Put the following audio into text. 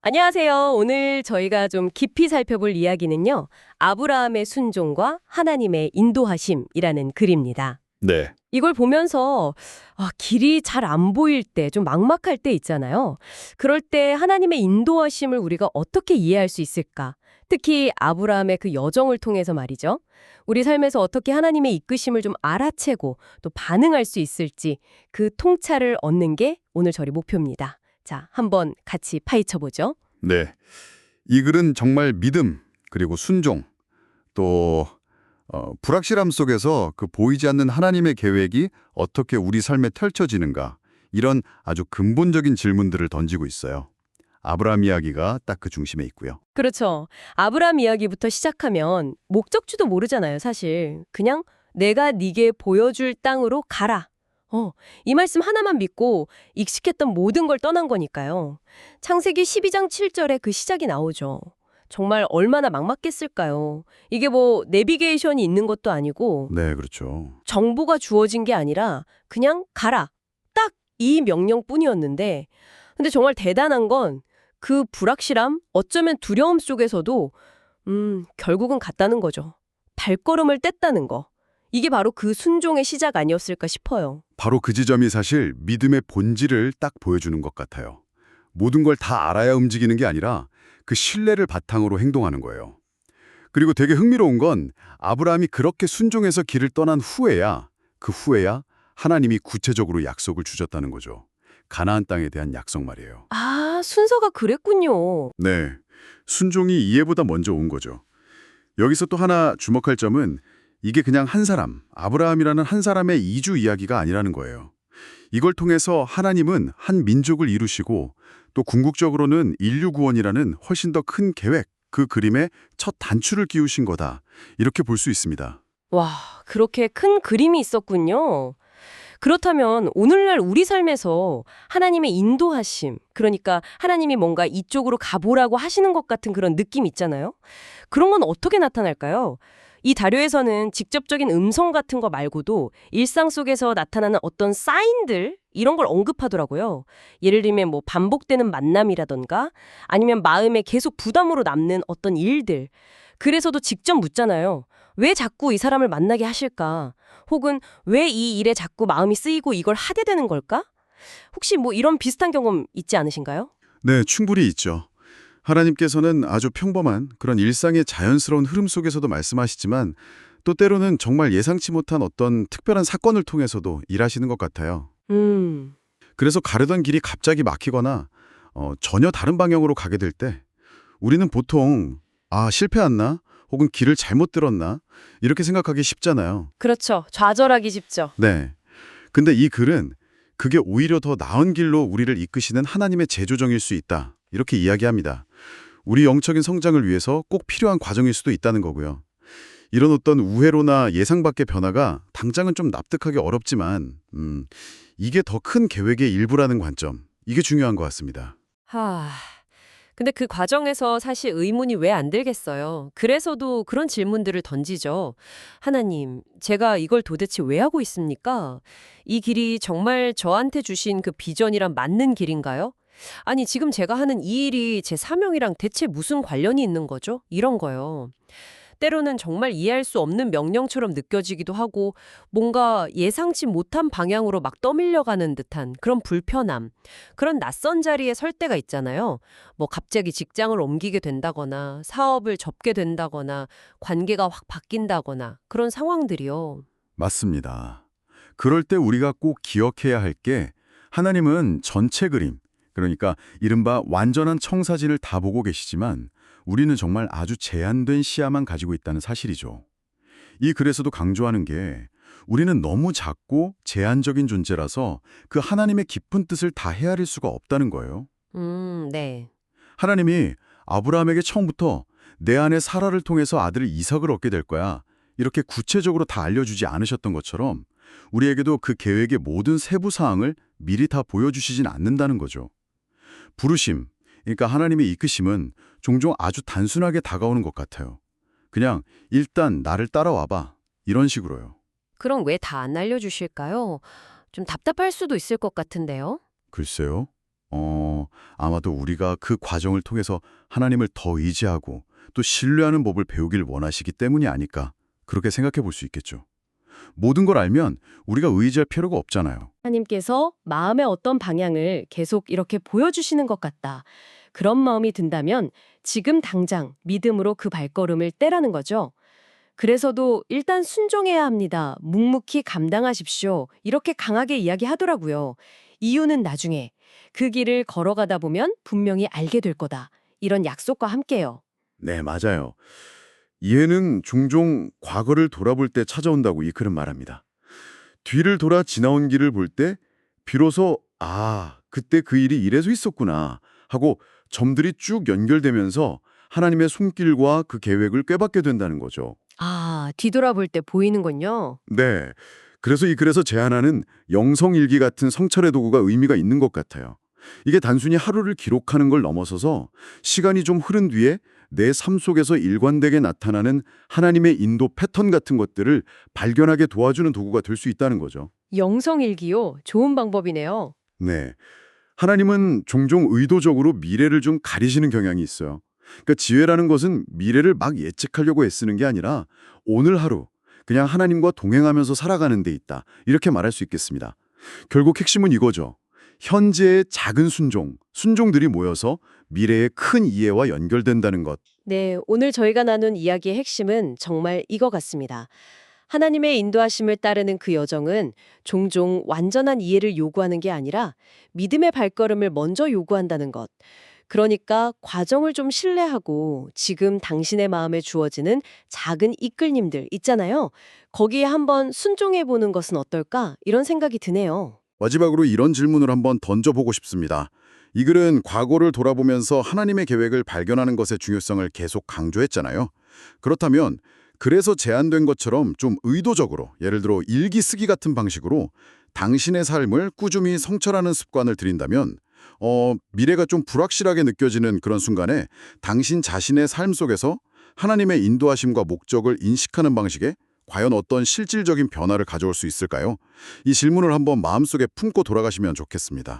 안녕하세요. 오늘 저희가 좀 깊이 살펴볼 이야기는요. 아브라함의 순종과 하나님의 인도하심이라는 글입니다. 네, 이걸 보면서 길이 잘 안 보일 때, 좀 막막할 때 있잖아요. 그럴 때 하나님의 인도하심을 우리가 어떻게 이해할 수 있을까? 특히 아브라함의 그 여정을 통해서 말이죠. 우리 삶에서 어떻게 하나님의 이끄심을 좀 알아채고 또 반응할 수 있을지 그 통찰을 얻는 게 오늘 저희 목표입니다. 자, 한번 같이 파헤쳐보죠. 네. 이 글은 정말 믿음, 그리고 순종, 또 불확실함 속에서 그 보이지 않는 하나님의 계획이 어떻게 우리 삶에 펼쳐지는가, 이런 아주 근본적인 질문들을 던지고 있어요. 아브라함 이야기가 딱 그 중심에 있고요. 그렇죠. 아브라함 이야기부터 시작하면 목적지도 모르잖아요, 사실. 그냥 내가 네게 보여줄 땅으로 가라. 이 말씀 하나만 믿고 익숙했던 모든 걸 떠난 거니까요. 창세기 12장 7절에 그 시작이 나오죠. 정말 얼마나 막막했을까요? 이게 뭐 내비게이션이 있는 것도 아니고 네, 그렇죠. 정보가 주어진 게 아니라 그냥 가라. 딱 이 명령뿐이었는데 근데 정말 대단한 건 그 불확실함, 어쩌면 두려움 속에서도 결국은 갔다는 거죠. 발걸음을 뗐다는 거. 이게 바로 그 순종의 시작 아니었을까 싶어요. 바로 그 지점이 사실 믿음의 본질을 딱 보여주는 것 같아요. 모든 걸 다 알아야 움직이는 게 아니라 그 신뢰를 바탕으로 행동하는 거예요. 그리고 되게 흥미로운 건 아브라함이 그렇게 순종해서 길을 떠난 후에야 하나님이 구체적으로 약속을 주셨다는 거죠. 가나안 땅에 대한 약속 말이에요. 아, 순서가 그랬군요. 네, 순종이 이해보다 먼저 온 거죠. 여기서 또 하나 주목할 점은 이게 그냥 한 사람, 아브라함이라는 한 사람의 이주 이야기가 아니라는 거예요. 이걸 통해서 하나님은 한 민족을 이루시고 또 궁극적으로는 인류 구원이라는 훨씬 더 큰 계획, 그 그림의 첫 단추를 끼우신 거다. 이렇게 볼 수 있습니다. 와, 그렇게 큰 그림이 있었군요. 그렇다면 오늘날 우리 삶에서 하나님의 인도하심, 그러니까 하나님이 뭔가 이쪽으로 가보라고 하시는 것 같은 그런 느낌 있잖아요. 그런 건 어떻게 나타날까요? 이 다료에서는 직접적인 음성 같은 거 말고도 일상 속에서 나타나는 어떤 사인들 이런 걸 언급하더라고요. 예를 들면 뭐 반복되는 만남이라던가 아니면 마음에 계속 부담으로 남는 어떤 일들. 그래서도 직접 묻잖아요. 왜 자꾸 이 사람을 만나게 하실까? 혹은 왜 이 일에 자꾸 마음이 쓰이고 이걸 하게 되는 걸까? 혹시 뭐 이런 비슷한 경험 있지 않으신가요? 네, 충분히 있죠. 하나님께서는 아주 평범한 그런 일상의 자연스러운 흐름 속에서도 말씀하시지만 또 때로는 정말 예상치 못한 어떤 특별한 사건을 통해서도 일하시는 것 같아요. 음. 그래서 가려던 길이 갑자기 막히거나 전혀 다른 방향으로 가게 될 때 우리는 보통 실패했나? 혹은 길을 잘못 들었나? 이렇게 생각하기 쉽잖아요. 그렇죠. 좌절하기 쉽죠. 네. 근데 이 글은 그게 오히려 더 나은 길로 우리를 이끄시는 하나님의 재조정일 수 있다. 이렇게 이야기합니다. 우리 영적인 성장을 위해서 꼭 필요한 과정일 수도 있다는 거고요. 이런 어떤 우회로나 예상 밖의 변화가 당장은 좀 납득하기 어렵지만 이게 더 큰 계획의 일부라는 관점, 이게 중요한 것 같습니다. 근데 그 과정에서 사실 의문이 왜 안 들겠어요. 그래서도 그런 질문들을 던지죠. 하나님, 제가 이걸 도대체 왜 하고 있습니까? 이 길이 정말 저한테 주신 그 비전이랑 맞는 길인가요? 아니, 지금 제가 하는 이 일이 제 사명이랑 대체 무슨 관련이 있는 거죠? 이런 거요. 때로는 정말 이해할 수 없는 명령처럼 느껴지기도 하고 뭔가 예상치 못한 방향으로 막 떠밀려가는 듯한 그런 불편함, 그런 낯선 자리에 설 때가 있잖아요. 뭐 갑자기 직장을 옮기게 된다거나 사업을 접게 된다거나 관계가 확 바뀐다거나 그런 상황들이요. 맞습니다. 그럴 때 우리가 꼭 기억해야 할 게 하나님은 전체 그림, 그러니까 이른바 완전한 청사진을 다 보고 계시지만 우리는 정말 아주 제한된 시야만 가지고 있다는 사실이죠. 이 글에서도 강조하는 게 우리는 너무 작고 제한적인 존재라서 그 하나님의 깊은 뜻을 다 헤아릴 수가 없다는 거예요. 네. 하나님이 아브라함에게 처음부터 내 안에 사라를 통해서 아들 이삭을 얻게 될 거야. 이렇게 구체적으로 다 알려주지 않으셨던 것처럼 우리에게도 그 계획의 모든 세부 사항을 미리 다 보여주시진 않는다는 거죠. 부르심, 그러니까 하나님의 이끄심은 종종 아주 단순하게 다가오는 것 같아요. 그냥 일단 나를 따라와봐. 이런 식으로요. 그럼 왜 다 안 알려주실까요? 좀 답답할 수도 있을 것 같은데요. 글쎄요. 아마도 우리가 그 과정을 통해서 하나님을 더 의지하고 또 신뢰하는 법을 배우길 원하시기 때문이 아닐까 그렇게 생각해 볼 수 있겠죠. 모든 걸 알면 우리가 의지할 필요가 없잖아요. 하나님께서 마음의 어떤 방향을 계속 이렇게 보여주시는 것 같다. 그런 마음이 든다면 지금 당장 믿음으로 그 발걸음을 떼라는 거죠. 그래서도 일단 순종해야 합니다. 묵묵히 감당하십시오. 이렇게 강하게 이야기하더라고요. 이유는 나중에 그 길을 걸어가다 보면 분명히 알게 될 거다. 이런 약속과 함께요. 네, 맞아요. 이해는 종종 과거를 돌아볼 때 찾아온다고 이 글은 말합니다. 뒤를 돌아 지나온 길을 볼 때 비로소 그때 그 일이 이래서 있었구나 하고 점들이 쭉 연결되면서 하나님의 손길과 그 계획을 꿰받게 된다는 거죠. 뒤돌아볼 때 보이는군요. 네. 그래서 이 글에서 제안하는 영성일기 같은 성찰의 도구가 의미가 있는 것 같아요. 이게 단순히 하루를 기록하는 걸 넘어서서 시간이 좀 흐른 뒤에 내 삶 속에서 일관되게 나타나는 하나님의 인도 패턴 같은 것들을 발견하게 도와주는 도구가 될 수 있다는 거죠. 영성일기요. 좋은 방법이네요. 네. 하나님은 종종 의도적으로 미래를 좀 가리시는 경향이 있어요. 그러니까 지혜라는 것은 미래를 막 예측하려고 애쓰는 게 아니라 오늘 하루 그냥 하나님과 동행하면서 살아가는 데 있다. 이렇게 말할 수 있겠습니다. 결국 핵심은 이거죠. 현재의 작은 순종들이 모여서 미래의 큰 이해와 연결된다는 것. 네, 오늘 저희가 나눈 이야기의 핵심은 정말 이거 같습니다. 하나님의 인도하심을 따르는 그 여정은 종종 완전한 이해를 요구하는 게 아니라 믿음의 발걸음을 먼저 요구한다는 것. 그러니까 과정을 좀 신뢰하고 지금 당신의 마음에 주어지는 작은 이끌림들 있잖아요. 거기에 한번 순종해 보는 것은 어떨까? 이런 생각이 드네요. 마지막으로 이런 질문을 한번 던져보고 싶습니다. 이 글은 과거를 돌아보면서 하나님의 계획을 발견하는 것의 중요성을 계속 강조했잖아요. 그렇다면 그래서 제안된 것처럼 좀 의도적으로 예를 들어 일기 쓰기 같은 방식으로 당신의 삶을 꾸준히 성찰하는 습관을 들인다면 미래가 좀 불확실하게 느껴지는 그런 순간에 당신 자신의 삶 속에서 하나님의 인도하심과 목적을 인식하는 방식에 과연 어떤 실질적인 변화를 가져올 수 있을까요? 이 질문을 한번 마음속에 품고 돌아가시면 좋겠습니다.